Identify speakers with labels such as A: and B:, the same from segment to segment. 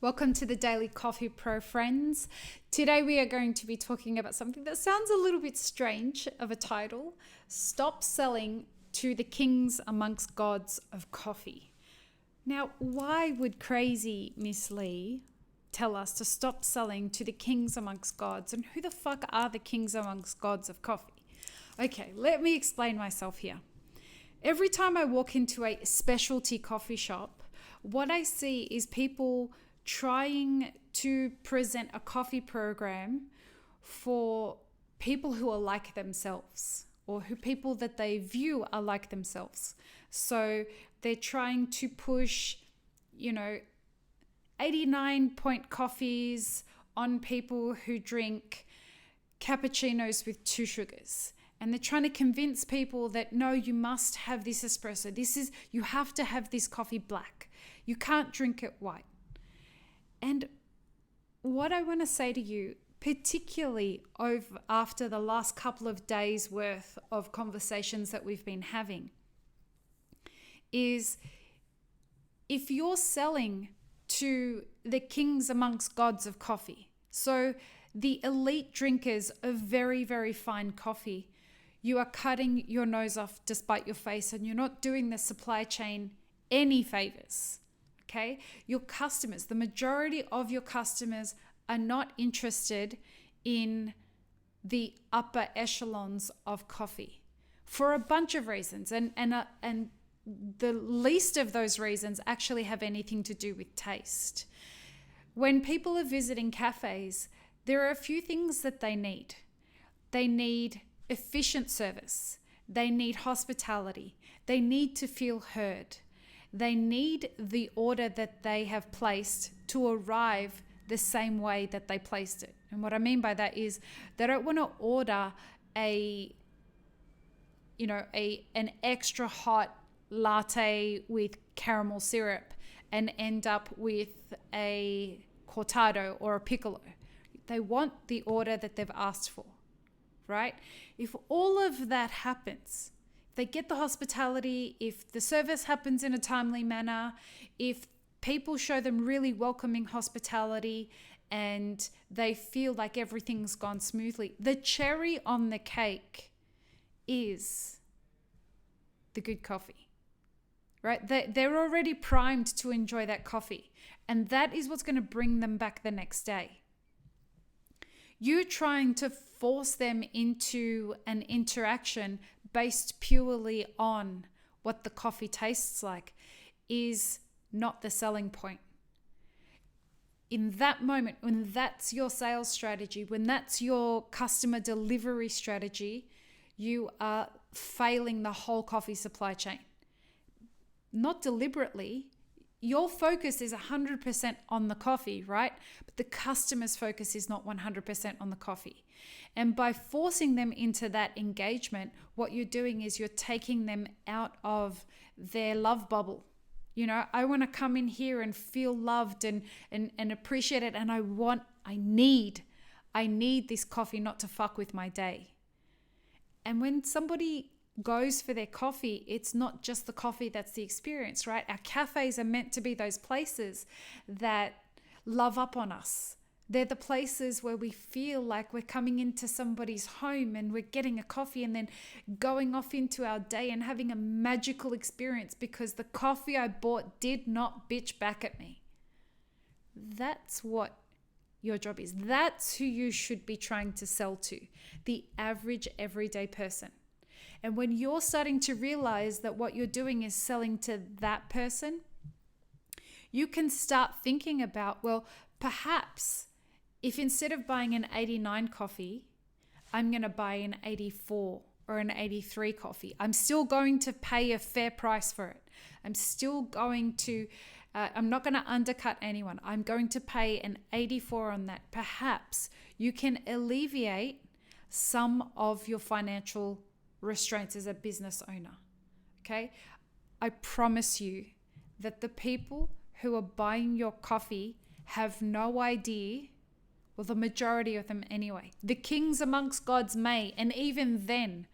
A: Welcome to the Daily Coffee Pro friends. Today we are going to be talking about something that sounds a little bit strange of a title. Stop selling to the kings amongst gods of coffee. Now, why would crazy Miss Lee tell us to stop selling to the kings amongst gods? And who the fuck are the kings amongst gods of coffee? Okay, let me explain myself here. Every time I walk into a specialty coffee shop, what I see is people trying to present a coffee program for people who are like themselves or who people that they view are like themselves. So they're trying to push, 89-point coffees on people who drink cappuccinos with 2 sugars. And they're trying to convince people that, no, you must have this espresso. You have to have this coffee black. You can't drink it white. And what I want to say to you, particularly after the last couple of days worth of conversations that we've been having, is if you're selling to the kings amongst gods of coffee, so the elite drinkers of very, very fine coffee, you are cutting your nose off despite your face, and you're not doing the supply chain any favors. Okay, your customers, the majority of your customers are not interested in the upper echelons of coffee for a bunch of reasons. And the least of those reasons actually have anything to do with taste. When people are visiting cafes, there are a few things that they need. They need efficient service. They need hospitality. They need to feel heard. They need the order that they have placed to arrive the same way that they placed it. And what I mean by that is they don't want to order an extra hot latte with caramel syrup and end up with a cortado or a piccolo. They want the order that they've asked for, right? If all of that happens, they get the hospitality, if the service happens in a timely manner, if people show them really welcoming hospitality and they feel like everything's gone smoothly, the cherry on the cake is the good coffee, right? They're already primed to enjoy that coffee, and that is what's going to bring them back the next day. You trying to force them into an interaction based purely on what the coffee tastes like is not the selling point. In that moment, when that's your sales strategy, when that's your customer delivery strategy, you are failing the whole coffee supply chain. Not deliberately. Your focus is 100% on the coffee, right? But the customer's focus is not 100% on the coffee. And by forcing them into that engagement, what you're doing is you're taking them out of their love bubble. I want to come in here and feel loved and appreciate it. And I need this coffee not to fuck with my day. And when somebody goes for their coffee, it's not just the coffee that's the experience, right? Our cafes are meant to be those places that love up on us. They're the places where we feel like we're coming into somebody's home and we're getting a coffee and then going off into our day and having a magical experience because the coffee I bought did not bitch back at me. That's what your job is. That's who you should be trying to sell to, the average everyday person. And when you're starting to realize that what you're doing is selling to that person, you can start thinking about, well, perhaps if instead of buying an 89 coffee, I'm going to buy an 84 or an 83 coffee. I'm still going to pay a fair price for it. I'm still going to, I'm not going to undercut anyone. I'm going to pay an 84 on that. Perhaps you can alleviate some of your financial restraints as a business owner. Okay? I promise you that the people who are buying your coffee have no idea, well, the majority of them anyway. The kings amongst gods may, and even then,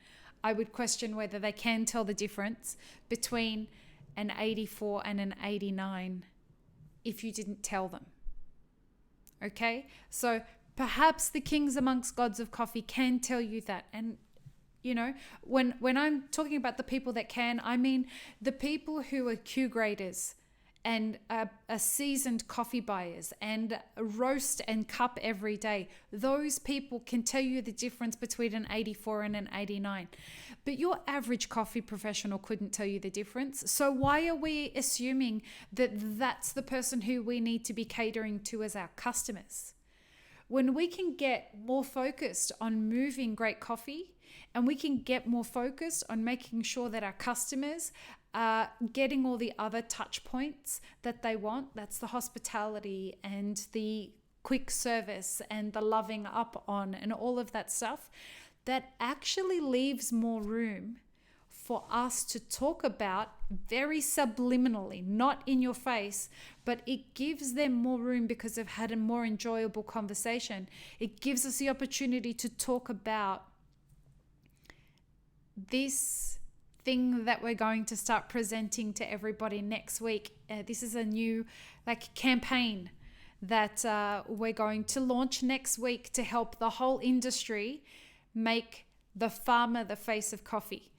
A: I would question whether they can tell the difference between an 84 and an 89 if you didn't tell them. Okay, so perhaps the kings amongst gods of coffee can tell you that. And when I'm talking about the people that can, I mean the people who are Q graders and are seasoned coffee buyers and roast and cup every day. Those people can tell you the difference between an 84 and an 89. But your average coffee professional couldn't tell you the difference. So why are we assuming that that's the person who we need to be catering to as our customers? When we can get more focused on moving great coffee, and we can get more focused on making sure that our customers are getting all the other touch points that they want, that's the hospitality and the quick service and the loving up on and all of that stuff, that actually leaves more room for us to talk about very subliminally, not in your face, but it gives them more room because they've had a more enjoyable conversation. It gives us the opportunity to talk about this thing that we're going to start presenting to everybody next week. This is a new campaign that we're going to launch next week to help the whole industry make the farmer the face of coffee.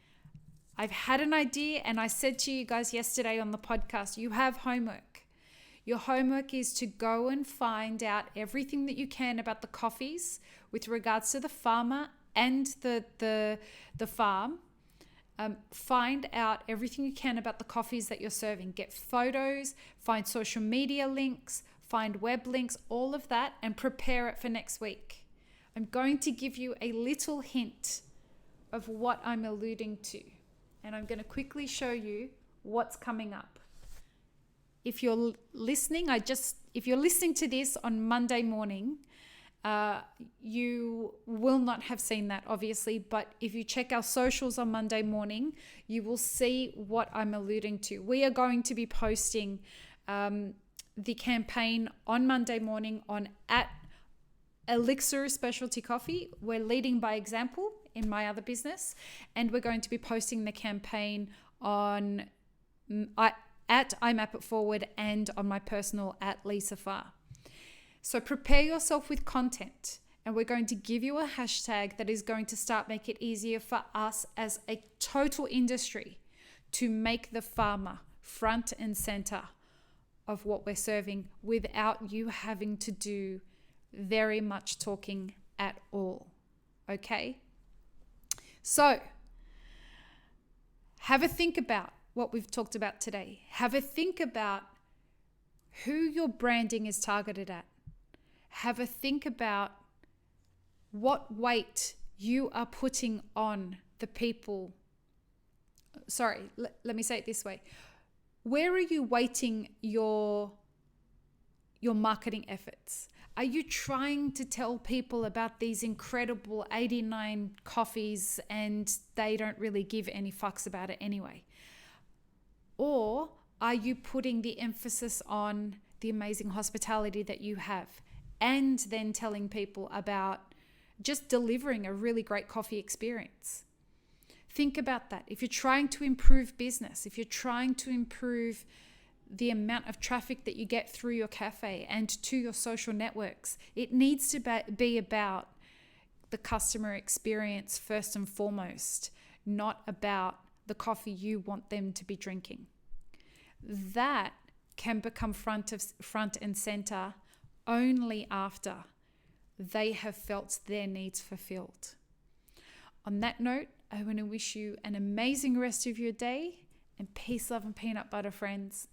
A: I've had an idea, and I said to you guys yesterday on the podcast, you have homework. Your homework is to go and find out everything that you can about the coffees with regards to the farmer and the farm. Find out everything you can about the coffees that you're serving. Get photos, find social media links, find web links, all of that, and prepare it for next week. I'm going to give you a little hint of what I'm alluding to, and I'm going to quickly show you what's coming up. If you're listening, if you're listening to this on Monday morning, you will not have seen that, obviously, but if you check our socials on Monday morning, you will see what I'm alluding to. We are going to be posting the campaign on Monday morning on @Elixir Specialty Coffee. We're leading by example in my other business, and we're going to be posting the campaign on at I Map It Forward and on my personal @Lisa Farr. So prepare yourself with content, and we're going to give you a hashtag that is going to start make it easier for us as a total industry to make the farmer front and center of what we're serving without you having to do very much talking at all. Okay? So have a think about what we've talked about today. Have a think about who your branding is targeted at. Have a think about what weight you are putting on the people. Sorry, let me say it this way. Where are you weighting your marketing efforts? Are you trying to tell people about these incredible 89 coffees and they don't really give any fucks about it anyway? Or are you putting the emphasis on the amazing hospitality that you have, and then telling people about just delivering a really great coffee experience? Think about that. If you're trying to improve business, if you're trying to improve the amount of traffic that you get through your cafe and to your social networks, it needs to be about the customer experience first and foremost, not about the coffee you want them to be drinking. That can become front and center only after they have felt their needs fulfilled. On that note, I want to wish you an amazing rest of your day, and peace, love, and peanut butter, friends.